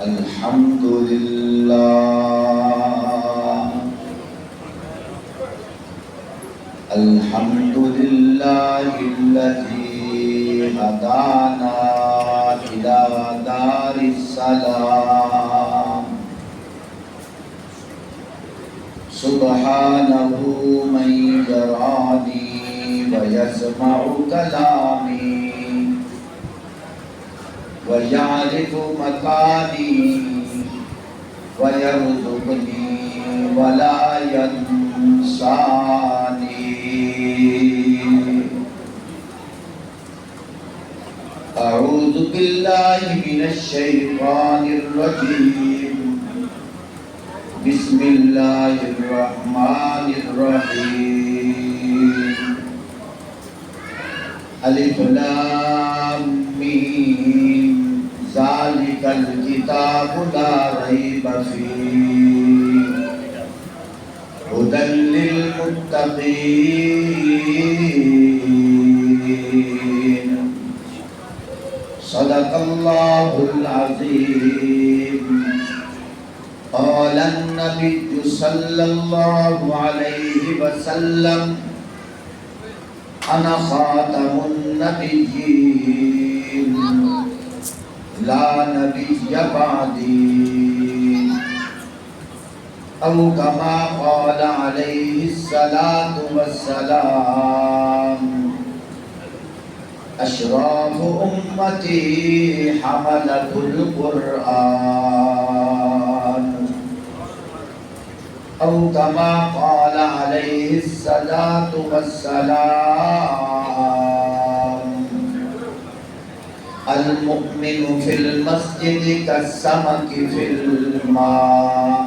الحمد لله الحمد لله الذي هدانا إلى دار السلام سبحانه من يراني ويسمع كلامي ويعرف مكاني ويرزقني ولا ينساني أعوذ بالله من الشيطان الرجيم بسم الله الرحمن الرحيم ألف لام ميم ذلك الكتاب لا ريب فيه هدى للمتقين صدق الله العظيم قال النبي صلى الله عليه وسلم أنا خاتم النبيين لا نبي بعدي أو كما قال عليه الصلاة والسلام أشراف أمتي حملة القرآن أو كما قال عليه الصلاة والسلام المؤمن في المسجد كالسمك في الماء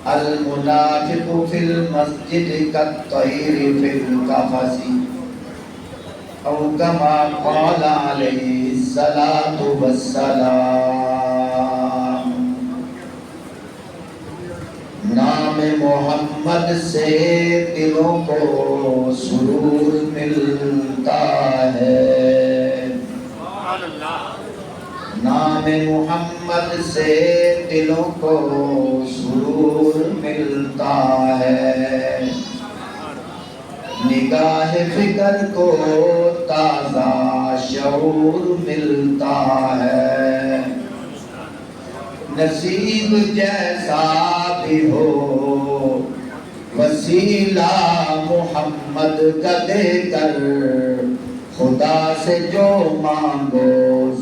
المنافق في المسجد كالطير في القفص أو كما قال عليه الصلاة والسلام نام محمد سے دلوں کو سرور ملتا ہے نام محمد سے دلوں کو سرور ملتا ہے نگاہ فکر کو تازہ شعور ملتا ہے نصیب جیسا بھی ہو وسیلہ محمد کا دے کر خدا سے جو مانگو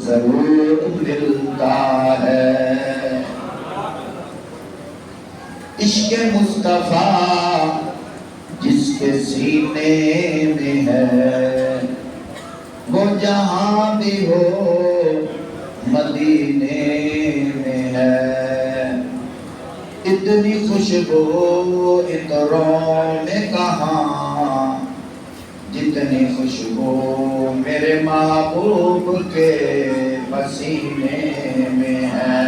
ضرور ملتا ہے عشق مصطفیٰ جس کے سینے میں ہے وہ جہاں بھی ہو مدینے میں ہے اتنی خوشبو عطروں میں کہاں جتنی خوشبو میرے محبوب کے پسینے میں ہے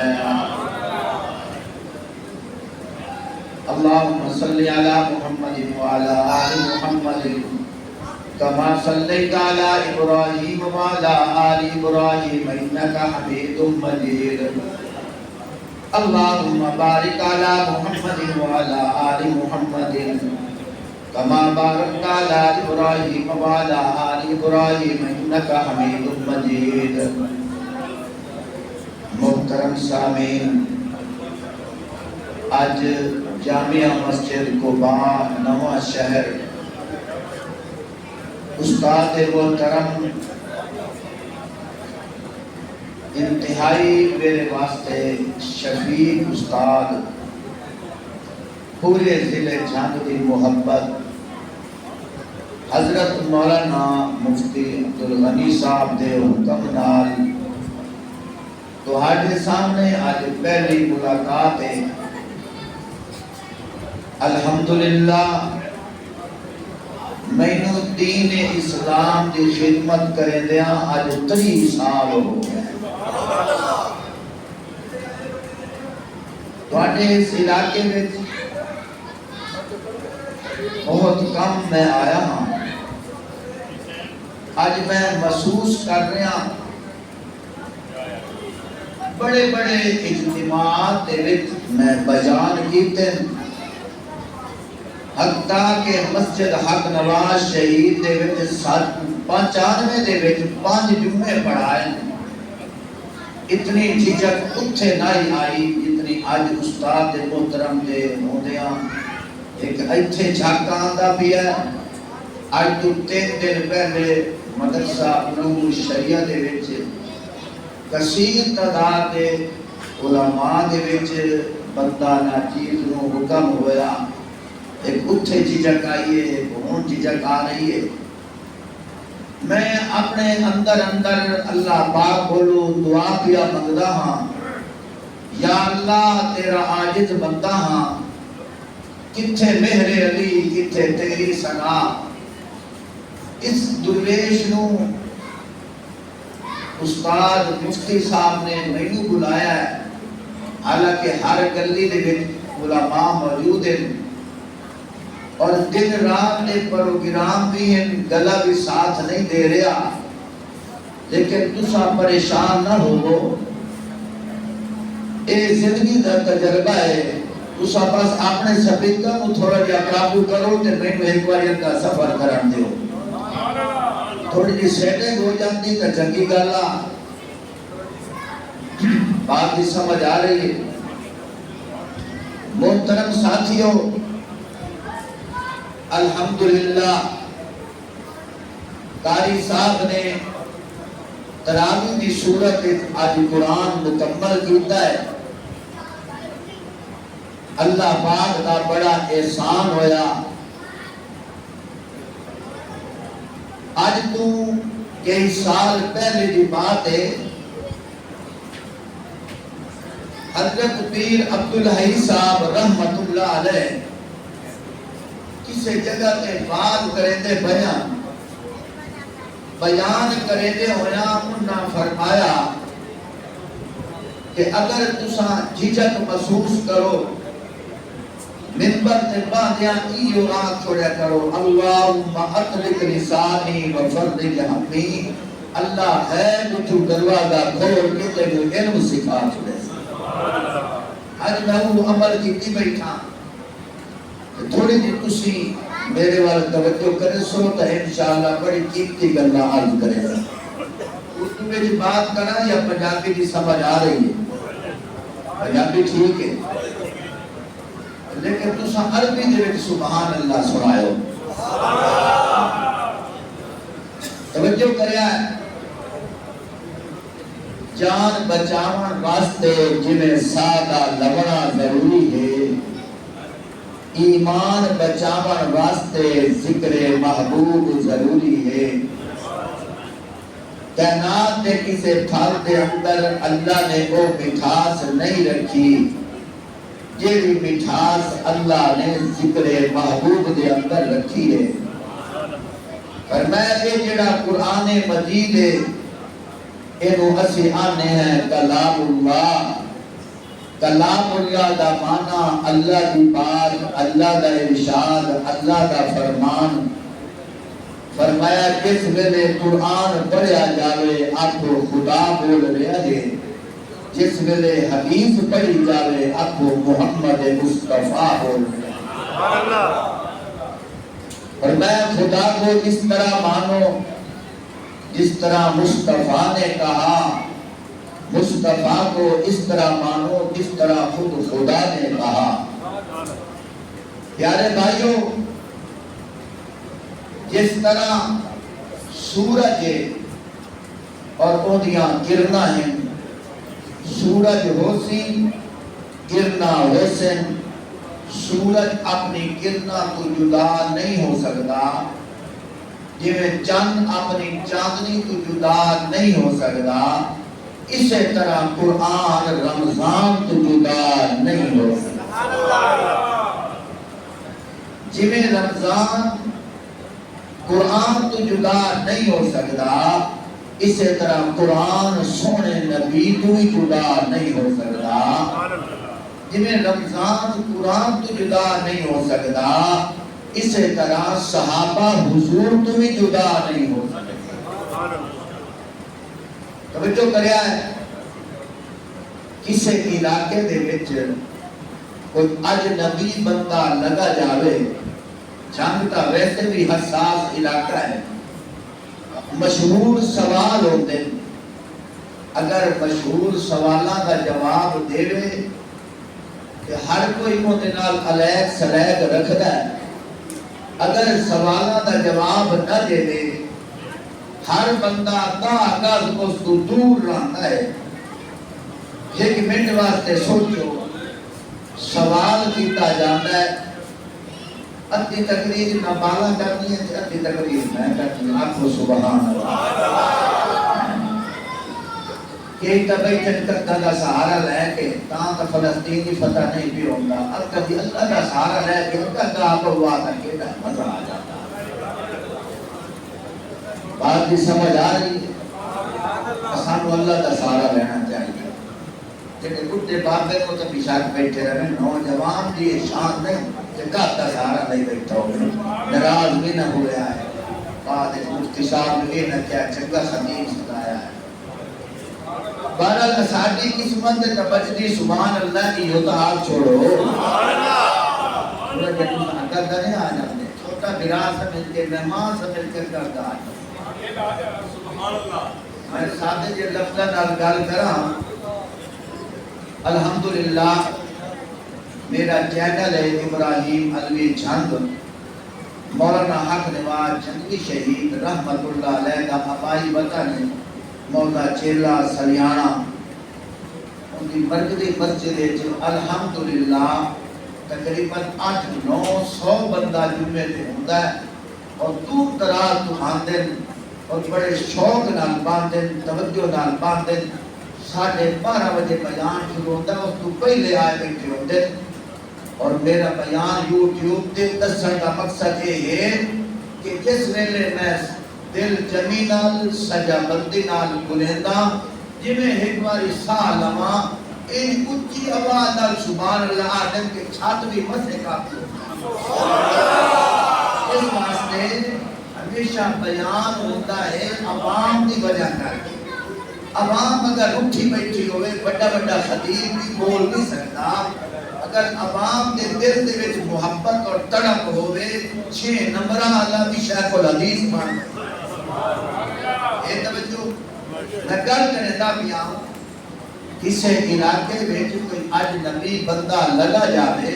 اللہم صلی علی محمد وعلی آل محمد كما صليت على إبراهيم وعلى آل إبراهيم إنك حميد مجيد اللهم بارك على محمد وعلى آل محمد كما باركت على إبراهيم وعلى آل إبراهيم إنك حميد مجيد محترم سامعین آج جامعہ مسجد قباء نواں شہر استاد محترم انتہائی میرے واسطے شفیق استاد پورے ضلع جھنگ دی محبت حضرت مولانا مفتی عبدالغنی صاحب دے حکم نال تہاڈے سامنے آج پہلی ملاقات ہے الحمدللہ مینو دین اسلام دی خدمت کریں دیاں آج 30 سال ہو گئے تواڈے اس علاقے میں بہت کم میں آیا ہاں آج میں محسوس کر رہا بڑے بڑے اجتماعات دے وچ میں بیان کیتے، حتیٰ کہ مسجد حق نواز شہید دے وچ 95 دے وچ 5 جمعے پڑھائے۔ اتنی جھجک اتھے نہیں آئی جتنی آج استاد محترم دے ہوندیاں۔ ایک ایتھے جھاکا آندا پیا ہے، آج تو 3 دن پہلے مدرسہ علوم شریعہ دے وچ کثیر تعداد دے علماء دے وچ بندہ ناچیز نو حکم ہویا، ایک اتھے جھجک آئی ہے، ایک ہون جھجک آ رہی ہے۔ میں اپنے اندر اللہ پاک بولو دعا پیا منگدا ہاں، یا اللہ تیرا عاجز بندہ ہاں، کتھے مہر علی کتھے تیری ثنا۔ اس درویش نو استاد مفتی صاحب نے مینوں بلایا ہے، حالانکہ ہر گلی دے وچ علماء موجود ہیں اور دن رات نے پروگرام بھی ہیں، گلا بھی ساتھ نہیں دے رہا، لیکن تسا پریشان نہ ہو، اے زندگی دا تجربہ ہے۔ تسا بس اپنے سپیکر کو تھوڑا جا قابو کرو تے مینوں ایک بار کا سفر کرن دیو، تھوڑی جی سیٹنگ ہو جاتی تے چنگی گل آ۔ بات بھی سمجھ آ رہی ہے؟ محترم ساتھیوں، الحمدللہ قاری صاحب نے تراویح کی صورت آج قرآن مکمل کیتا ہے۔ اللہ پاک کا بڑا احسان ہویا۔ آج تو کئی سال پہلے دی بات ہے، حضرت پیر عبدالحی صاحب رحمت اللہ علیہ کسی جگہ تے بات کریں دے بیان کریں دے ہویا، انہاں فرمایا کہ اگر تساں جھجک محسوس کرو، منبر تے باندیاں ایو آنکھ چھوڑیا کرو، اللہم اطلق لسانی وفرج حمی، اللہ ہے جو دروازہ کھول کے تے وہ علم سکھا چھوڑے۔ آج میں وہ عمل کی بیٹھا، تھوڑی جی تسی میرے والا توجہ کرے سو تو انشاءاللہ بڑی قیمتی گلہ عرض کرے گا۔ اردو میں جی بات کرنا یا پنجابی جی سمجھ آ رہی ہے؟ پنجابی ٹھیک ہے، لیکن تسا عربی دے وچ سبحان اللہ سنائے ہو، توجہ کریا ہے۔ جان بچاون واسطے جنہیں سادہ لبنا ضروری ہے، ایمان بچاون واسطے ذکر محبوب ضروری ہے۔ کائنات کے کسی پھل دے اندر اللہ نے وہ مٹھاس نہیں رکھی جیڑی مٹھاس اللہ نے ذکر محبوب دے اندر رکھی ہے۔ فرمایا یہ جڑا قرآن مجید ہے، اینو اسی آنے ہیں کلام اللہ۔ کلام اللہ دا معنی اللہ دی بات، اللہ دا ارشاد، اللہ دا فرمان۔ فرمایا کس ویلے قرآن پڑھیا جاوے آپو خدا بول رہا ہے، جس ویلے حدیث پڑھی جاوے آپو محمد مصطفیٰ بول رہا ہے۔ فرمایا خدا کو اس طرح مانو جس طرح مصطفیٰ نے کہا، مصطفیٰ کو اس طرح مانو جس طرح خود خدا نے کہا۔ پیارے بھائیوں، جس طرح سورج اور اودیاں گرنا ہیں، سورج ہو سی گرنا ہو سن، سورج اپنی گرنا تو جدا نہیں ہو سکتا، جویں چند اپنی چاندنی تو جدا نہیں ہو سکتا، اسی طرح قرآن رمضان تو جدا نہیں ہو سکتا۔ جویں رمضان قرآن تو جدا نہیں ہو سکتا، اسی طرح قرآن سونے نبی تو ہی جدا نہیں ہو سکتا۔ جویں رمضان قرآن تو جدا نہیں ہو سکتا، اسی طرح صحابہ حضور تو بھی جدا نہیں ہو سکتے۔ توجہ کریا ہے، کسی علاقے دے وچ کوئی اجنبی بندہ لگا جاوے، جنگ کا ویسے بھی حساس علاقہ ہے، مشہور سوال ہوتے ہیں، اگر مشہور سوالاں کا جواب دے کہ ہر کوئی اندے نال علیق سلیق رکھدا ہے، اگر سوالاں کا جواب نہ دے ہر بندہ گز اس کو دور رہتا ہے۔ ایک منٹ واسطے سوچو، سوال کیتا جاتا ہے، ادھی تقریر نہ بالا کرنی ہے، ادھی تقریر میں کرنی ہے، آنکھو سبحان اللہ۔ کہ تبھی چنکتا کا سہارا لے کے تاں تا فلسطین کی فتح نہیں بھی ہوگا، اب کبھی اللہ کا سہارا لے کے اللہ کا آپ ہوا تھا کہ مزہ آ جاتا۔ بات بھی سمجھ آ رہی ہے، سانو اللہ کا سہارا لینا چاہیے۔ جنہیں بڑھے بابے کو تو پیشاک بیٹھے رہے، نوجوان دی شان نہیں کہ کہاں کا سہارا نہیں بیٹھا ہوگا، نراض بھی نہ ہوا ہے۔ بعد مفتی صاحب نے نہ کیا چنگا خدیث سنایا ہے۔ بہرحال ساری قسمت تبجدی سبحان اللہ کی ہوتا آپ چھوڑو، پورا جنوں اگر نہیں آ جاتے، چھوٹا برا سمجھ کے مہمان سمجھ کر کرتا آتا۔ میں ساتھ جے لفظہ نال گل کراں، الحمدللہ میرا چینل ہے ابراہیم علوی جھنگ، مولانا حق نواز جھنگی شہید رحمت اللہ علیہ کا آبائی وطن ہے، مولا چیلا سلیانہ، ان کی مرکزی مسجد ہے، الحمدللہ تقریباً 800-900 بندہ جمعے تے ہوتا ہے، اور دور دراز تو آندن اور بڑے شوق نال باندن، توجہ نال باندن۔ 12:30 بجے بیان شروع ہوتا ہے، اس تو پہلے آئے بیٹھے ہوتے ہیں، اور میرا بیان یوٹیوب تے دسن کا مقصد یہ ہے کہ جس ویلے میں دل جمی نال سجا بندی نال بلندہ جی میں ایک باری ساہ لما ان اچھی آواز نال سبحان اللہ آدم کے چھات بھی مسے کافی اس واسطے ہمیشہ بیان ہوتا ہے عوام کی وجہ کر۔ عوام اگر اٹھی بیٹھی ہوئے بڑا بڑا خطیب بھی بول نہیں سکتا، اگر عوام کے دل دے وچ محبت اور تڑپ ہوئے 6 نمبرہ اللہ بھی شیخ الحدیث مان اے توجہ میں گل کرنے دا بھی آؤں، کسی علاقے وچ کوئی اجنبی بندہ لگا جاوے،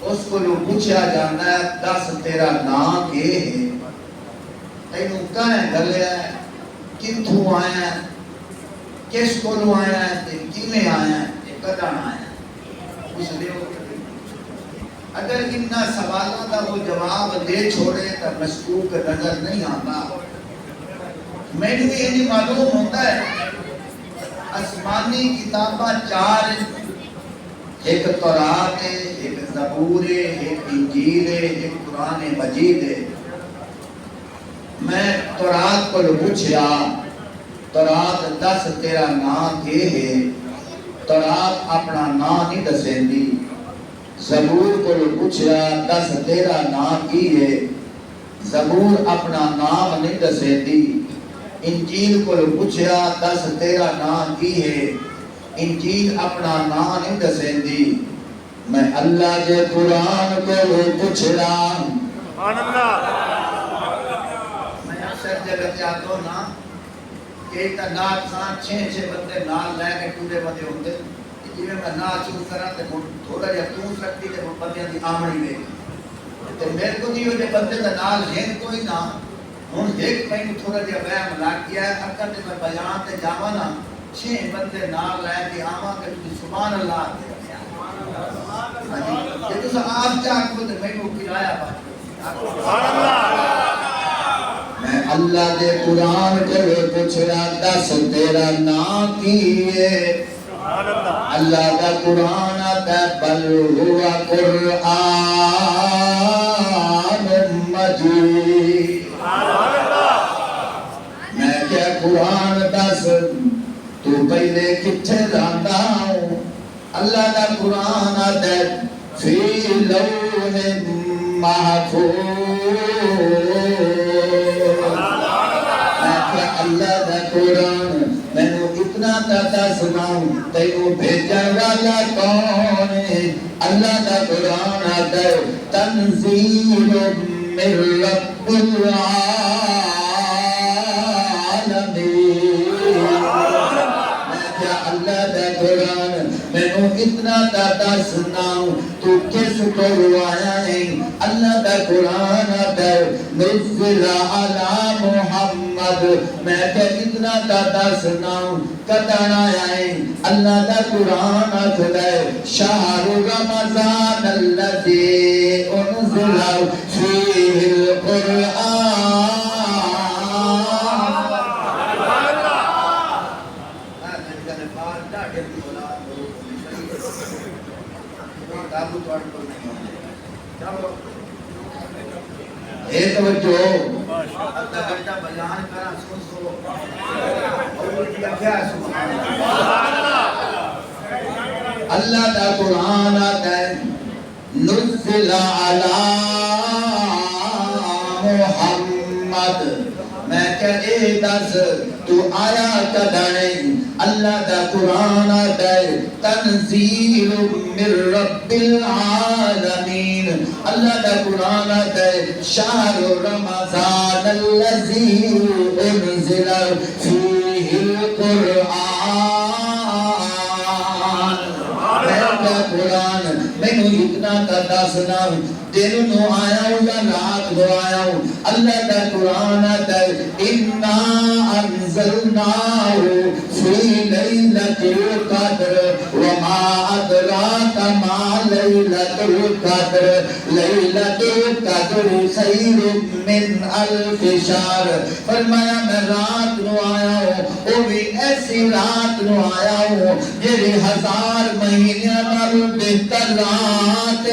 اس کو لوگ پوچھا جانا ہے 10 تیرا نام کے ہے، تینوں کہاں گلیا ہے، کتھوں آیا ہے، کس کو لو آیا ہے، کیمیں آیا ہے، کدھاں آیا ہے، اس لئے اگر اتنا سوالوں کا وہ جواب دے چھوڑے تو مشکوک نظر نہیں آتا۔ میں نے بھی انہی معلوم ہوتا ہے آسمانی کتابہ 4 ایک تورات ہے، ایک زبور ہے، ایک انجیل ہے، ایک قرآن مجید ہے۔ میں تورات کو پوچھا، تورات 10 تیرا نام کے ہے، تورات اپنا نام نہیں دسیں دی۔ زبور کو پوچھا 10 تیرا نام کی ہے، زبور اپنا نام نہیں دسیں دی۔ انجیل کو پوچھا 10 تیرا نام کی ہے، انجیل اپنا نام نہیں دسیں دی۔ میں اللہ کے قرآن کو پوچھ رہا ہوں، میں اکثر جگہ چاہتا ہوں نا کہ ایک نات سان 6 بندے نال لے کے ٹورے بندے ہوتے، جی میں نات شروع کرا تے تھوڑا جہا توں سکتی تے بندیاں دی آمنی میں تے میرے کو دیو جے بندے دا نال ہے کوئی نہ، ہن ایک میں تھوڑا جہا وہم لگ گیا ہے، اگر تے میں بیان تے جاواں نا 6 بندے نال لے کے آواں کہ تسی سبحان اللہ تے جے تساں آپ چاہ کو تے میں کو کرایہ پا سبحان اللہ۔ میں اللہ دے قرآن کو پوچھ رہا 10 تیرا نام کی ہے، اللہ کا قرآن آتا ہے بل ہوا قرآن مجید۔ میں کیا قرآن 10 تو پہلے کتھے جانتا ہوں، اللہ کا قرآن آتا ہے فی لوح محفوظ۔ میں کیا اللہ کا قرآن میں نے اتنا تا سناؤں تینوں بھیجن والا کون ہے اللہ دا قرآن آتا ہے تنزیل من رب العالمین اللہ دا قرآن میں نو اتنا دادا سناؤں تو کس کو روایا ہے اللہ دا قرآن آتا ہے نزل علی محمد میں کہ اتنا دادا سناؤں قدر آیا ہے اللہ دا قرآن آتا ہے شہر رمضان الذی انزل فیہ القرآن ایک توجہ اپنا گھنٹہ بیان کرا سن سو اور کیا کیا سبحان اللہ دا قرآن آتا ہے نزل علی محمد میں کہ اے دس تو آیا کدھنے اللہ دا قرآن آتا ہے تنزیل من رب العالمین اللہ دا قرآن آتا ہے شہر رمضان الذی انزل فیہ القرآن قرآن میں نے اتنا کرتا سنا دن نو آیا ہوں یا رات نو آیا ہوں اللہ کا قرآن آتا ہے اِنَّا أَنزَلْنَاهُ فِي لَيْلَةِ الْقَدْرِ وَمَا أَدْرَاكَ مَا لَيْلَةُ الْقَدْرِ لَيْلَةُ الْقَدْرِ خَيْرٌ مِّنْ أَلْفِ شَهْرٍ فرمایا میں رات نو آیا ہوں وہ بھی ایسی رات نو آیا ہوں جیڑی 1000 مہینے نال بہتر رات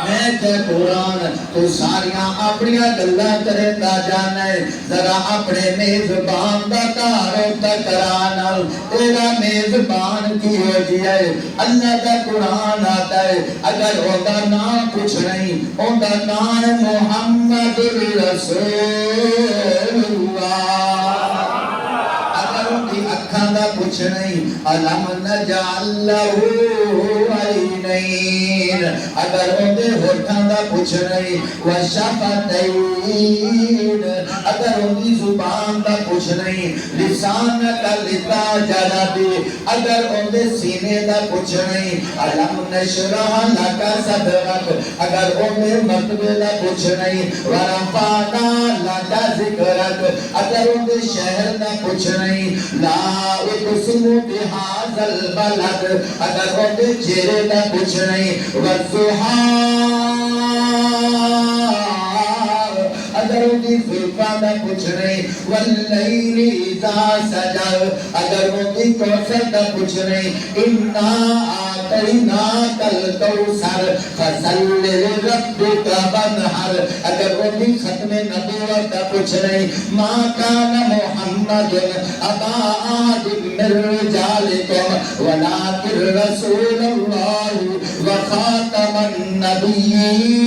میں تے قرآن تو ساریاں اپنیاں گلاں کرتا جانا ہے ذرا اپنے میزبان دا کارو تکرانا تیرا میزبان کی ہو جائے اللہ کا قرآن آتا ہے اگر ہوتا نام کچھ نہیں ہوتا نام محمد رسول اللہ اکھاں دا کچھ نہیں علم نجعل لہو عینین اگر اندے ہوٹھاں دا کچھ نہیں وشفتین اگر اندی زبان دا کچھ نہیں لسان کا لتا جلبی اگر اندے سینے دا کچھ نہیں علم نشرح لکا صدرک اگر اندے مرتبے دا کچھ نہیں ورفانا لکا ذکرک اگر اندے شہر دا کچھ نہیں لا اقسم بهذا البلد اگر ہوتے چہرے کا کچھ نہیں والضحى اگر ہوتی زلفاں کا کچھ نہیں واللیل اذا سجا اگر ہوتی کوثر کا کچھ نہیں انا آتیناک الکوثر فصل لربک وانحر اگر ہوتی ختم نبوت کا کچھ نہیں ما کان محمد ابا آدم من رجالکم ولکن رسول اللہ وخاتم النبیین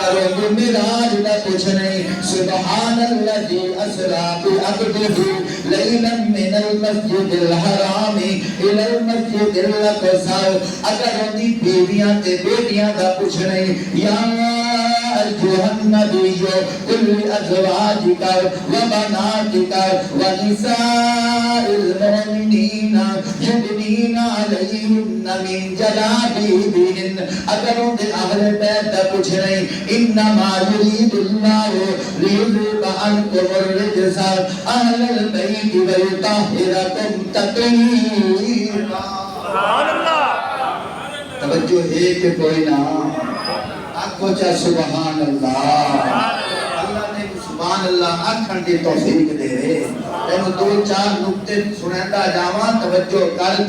اگر مراج نہ کچھ نہیں سبحان الذی اسری بعبدہ لیلا من المسجد الحرام الى المسجد الاقصی اگر اندی بیویاں تے بیٹیاں دا کچھ نہیں یا ایھا النبی قل ازواجک وبناتک ونساء المؤمنین یدنین علیہن من جلابیبہن اگر اندی اہل بیت دا کچھ نہیں انما يريد الله ليذهب عنكم الرجس اهل البيت ويطهركم تطهيرا سبحان اللہ توجہ ہے کہ کوئی نہ آنکھوں چاہ سبحان اللہ اللہ نے سبحان اللہ آنکھن کی توفیق دے رہے تینوں 2-4 نکتے سنیندہ جاواں توجہ کر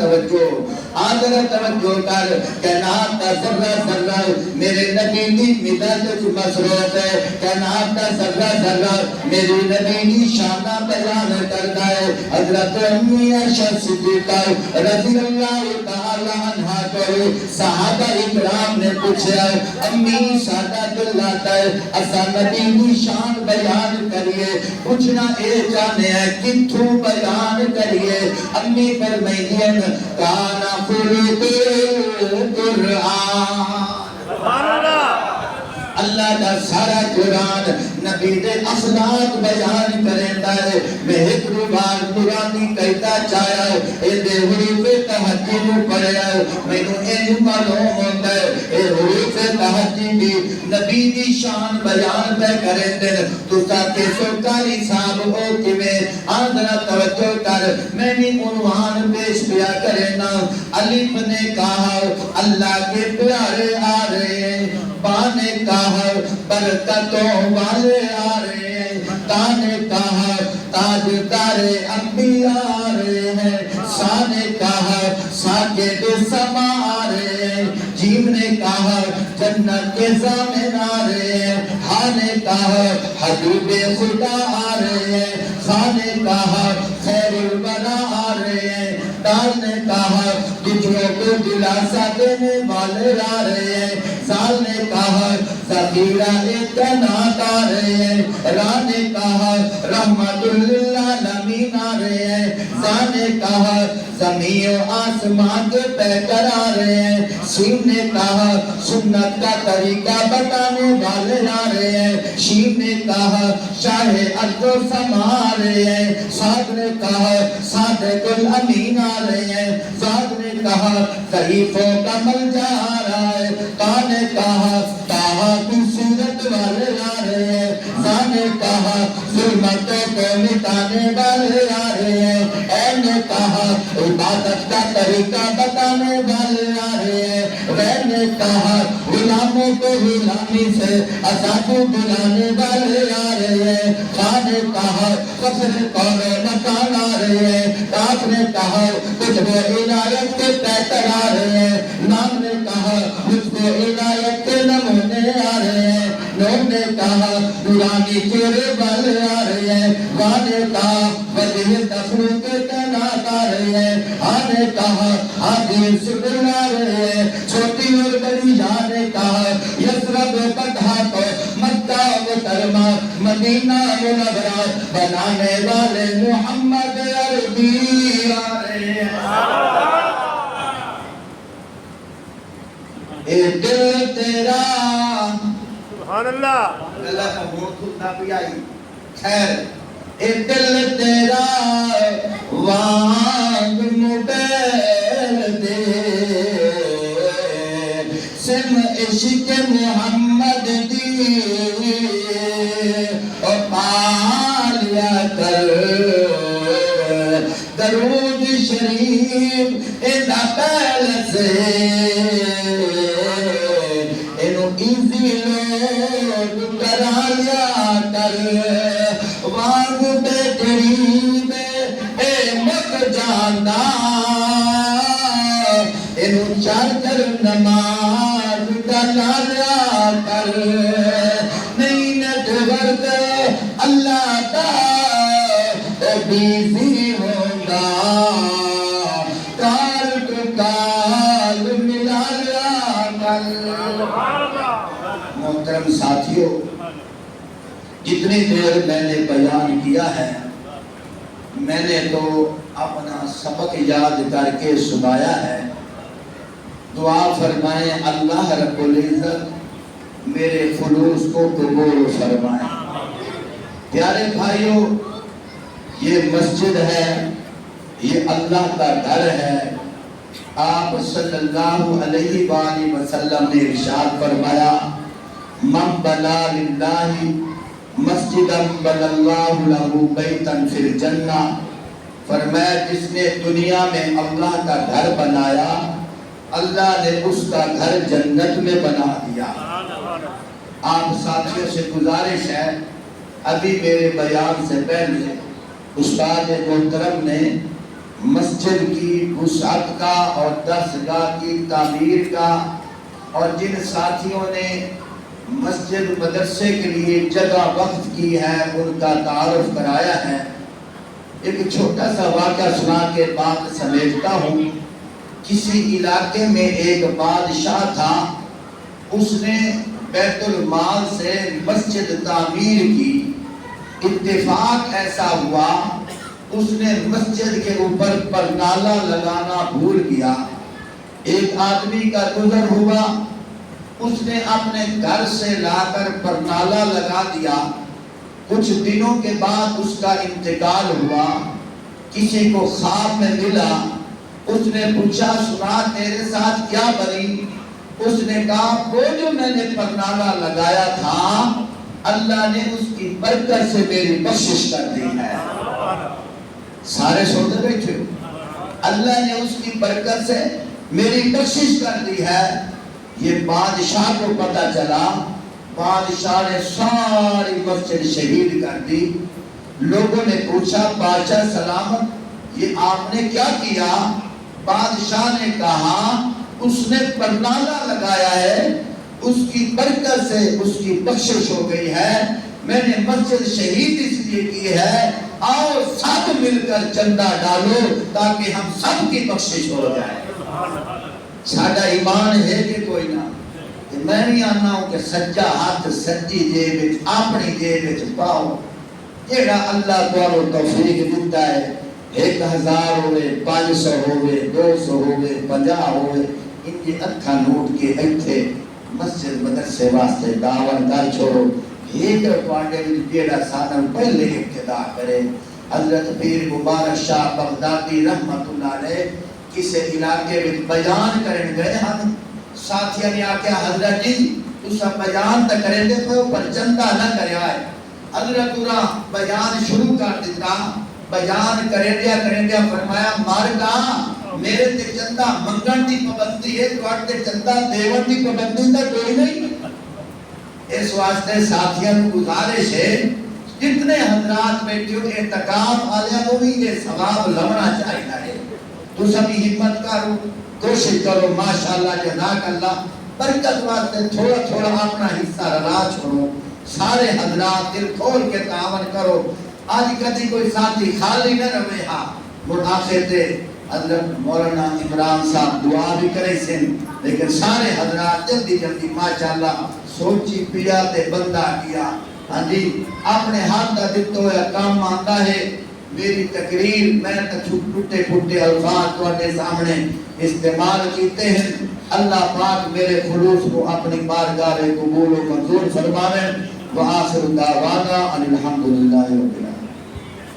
آدھر توجہ کر کائنات کا ذرہ ذرہ میرے نبی کی مدد مصروف ہے کائنات کا ذرہ ذرہ میرے نبی کی شانہ بیان کرتا ہے حضرت امی عائشہ صدیقہ رضی اللہ تعالی عنہا کو صحابہ اکرام نے پوچھا امی سادہ دل لاتا ہے اسا نبی کی شان بیان بیان کریے پوچھنا اے جانے ہے کتھوں بیان کریے امی فرمائیں کانا خلق قرآن اللہ کا سارا قرآن نبی دے اخلاق بیان کرتا ہے میں ایک روبار قرآنی کہتا چاہیا ہے اے دے حروف تہجی نو پڑھیا ہے میں نو اے معلوم ہوتا ہے اے حروف تہجی بھی نبی دی شان بیان پہ کرتے ہیں تو ساتھ سوکاری صاحب ہو کہ میں آندرہ توجہ کر میں نے عنوان پیش کیا کرنا علیف نے کہا اللہ کے پیارے آ رہے ہیں با نے کہا برکتوں والے آ رہے ہیں تا نے کہا تاجدار انبیاء آ رہے ہیں سا نے کہا ساکب سما آ رہے ہیں جیم نے کہا جنت کے ضامن آ رہے ہیں ہا نے کہا حبیب خدا آ رہے ہیں خا نے کہا خیر البرا آ رہے ہیں دال نے کہا دجھوں کو دلاسا دینے والے آ رہے ہیں سال نے کہا ذخیرہ اعتناق آ رہے ہیں را نے کہا رحمت للعالمین آ رہے ہیں زا نے کہا زمین و آسمان کے پیکر آ رہے ہیں سین نے کہا سنت کا طریقہ بتانے والے آ رہے ہیں شین نے کہا شاہ ارض و سما آ رہے ہیں سعد نے کہا صادق الامین آ رہے ہیں زاد نے کہا ضعیفوں کا ملجا آ رہا ہے تا نے کہا تاہا کی صورت والے آ رہے ہیں زا نے کہا ظلمتوں کو مٹانے والے آ رہے ہیں اے نے کہا عبادت کا طریقہ بتانے والے آ رہے ہیں وے نے کہا غلاموں کو غلامی سے آزادی دلانے والے آ رہے ہیں خا نے کہا فخر قول و مکان آ رہے ہیں کاف نے کہا کچھ وہ عنایت کے پیکر آ رہے ہیں نام نے کہا مجھ کو عنایت کے نمونے آ رہے ہیں نور نے کہا نورانی چہرے والے آ رہے ہیں وا نے کہا وجہ تفروق کے تعینات آ رہے ہیں ہا نے کہا حاضر شکر آ رہے ہیں چھوٹی اور بڑی جا نے کہا یسرب پتھا کو مکہ مکرمہ مدینہ منورہ بنانے والے محمد عربی آ رہے ہیں اے دل تیرا سبحان اللہ اللہ کا موت خود نہ بھی آئی خیر اے دل تیرا وانگ مبیل دے سم عشق محمد دی اور پالیا کر درود شریف اینا پہل سے انو ایزی لوگ کرا لیا کر وانگ بے قریب اے مک جانا انو چار کر نماز کرا لیا کر نہیں نٹورک اللہ دا بیزی ہوگا کال کو کال ملا لیا کر محترم ساتھیوں جتنی دیر میں نے بیان کیا ہے میں نے تو اپنا سبق یاد کر کے سنایا ہے دعا فرمائیں اللہ رب العزت میرے خلوص کو قبول فرمائیں پیارے بھائیوں یہ مسجد ہے یہ اللہ کا گھر ہے آپ صلی اللہ علیہ وآلہ وسلم نے ارشاد فرمایا من بنا للہ مسجدا بنا اللہ لہ بیتا فی الجنہ فرمایا جس نے دنیا میں اللہ کا گھر بنایا اللہ نے اس کا گھر جنت میں بنا دیا آپ ساتھیوں سے گزارش ہے ابھی میرے بیان سے پہلے استاد محترم نے مسجد کی وسعت کا اور درسگاہ کی تعمیر کا اور جن ساتھیوں نے مسجد مدرسے کے لیے جگہ وقت کی ہے ان کا تعارف کرایا ہے ایک چھوٹا سا واقعہ سنا کے بات سمیٹتا ہوں کسی علاقے میں ایک بادشاہ تھا اس نے بیت المال سے مسجد تعمیر کی اتفاق ایسا ہوا اس نے مسجد کے اوپر پرنالہ لگانا بھول گیا. ایک آدمی کا گزر ہوا, اس نے اپنے گھر سے لا کر پرنالہ لگا دیا. کچھ دنوں کے بعد اس کا انتقال ہوا. کسی کو خواب میں ملا, اس نے پوچھا سنا تیرے ساتھ کیا بنی؟ اس نے کہا وہ جو میں نے پرنالہ لگایا تھا اللہ نے اس کی برکت سے میری بخشش کر دی ہے. سارے سوتے بیٹھے ہو, اللہ نے اس کی برکت سے میری بخشش کر دی ہے. یہ بادشاہ کو پتہ چلا, بادشاہ نے ساری مسجد شہید کر دی. لوگوں نے پوچھا بادشاہ سلامت, یہ آپ نے کیا کیا؟ بادشاہ نے کہا اس نے پرنالہ لگایا ہے, اس کی برکت سے اس کی بخشش ہو گئی ہے. میں نے مسجد شہید اس لیے کی ہے, آؤ سب مل کر چندہ ڈالو تاکہ ہم سب کی بخشش ہو جائے. ساڈا ایمان ہے کہ کوئی نہ, میں بھی آنا ہوں کہ سجا ہاتھ سجی جیب وچ اپنی جیب وچ پاؤ. جیڑا اللہ تانوں توفیق دیتا ہے, 1000 ہوئے, 500 ہوئے, 200 ہوئے, 50 ہوئے, ان کے اکھا نوٹ کے ایتھے مسجد مدرسے واسطے دعوت کر چھوڑو. ایک پانڈے جیڑا سادن پہلے ابتدا کرے. حضرت پیر مبارک شاہ بغدادی رحمت اللہ علیہ کسی علاقے میں بیان کرنے گئے ہم. ساتھیاں نے آکھیا حضرت جی تسا بیان تو کریں دے پر چندہ نہ کرے آئے. حضرت را بیان شروع کر دیتا, بیان کریں دیا فرمایا مارکا میرے تے چندہ منگن دی پابندی ہے, تے چندہ دیون دی پابندی تو کوئی نہیں. اس واسطے ساتھیاں کو گزارش ہے جتنے حضرات بیٹھے ہو اعتکاف والے کو بھی یہ ثواب لونا چاہیے. تو سبھی ہمت کرو, کوشش کرو, ماشاءاللہ جزاک اللہ. برکت واسطے تھوڑا تھوڑا اپنا حصہ رلا چھوڑو. سارے حضرات دل کھول کے تعاون کرو. آج کدی کوئی ساتھی خالی نہ رہے. ہاں مڑ آخر تے حضرت مولانا عمران صاحب دعا بھی کرے سن, لیکن سارے حضرات جلدی جلدی ماشاءاللہ سوچی پیا تے بندہ کیا. ہاں جی اپنے ہاتھ کا دتو ہوا کام آتا ہے. میری تقریر میں ٹوٹے پھوٹے الفاظ تواڈے سامنے استعمال کیتے ہیں. اللہ پاک میرے خلوص کو اپنی بارگاہ قبول و منظور فرمائے. وآخر دعوانا ان الحمدللہ رب العالمین.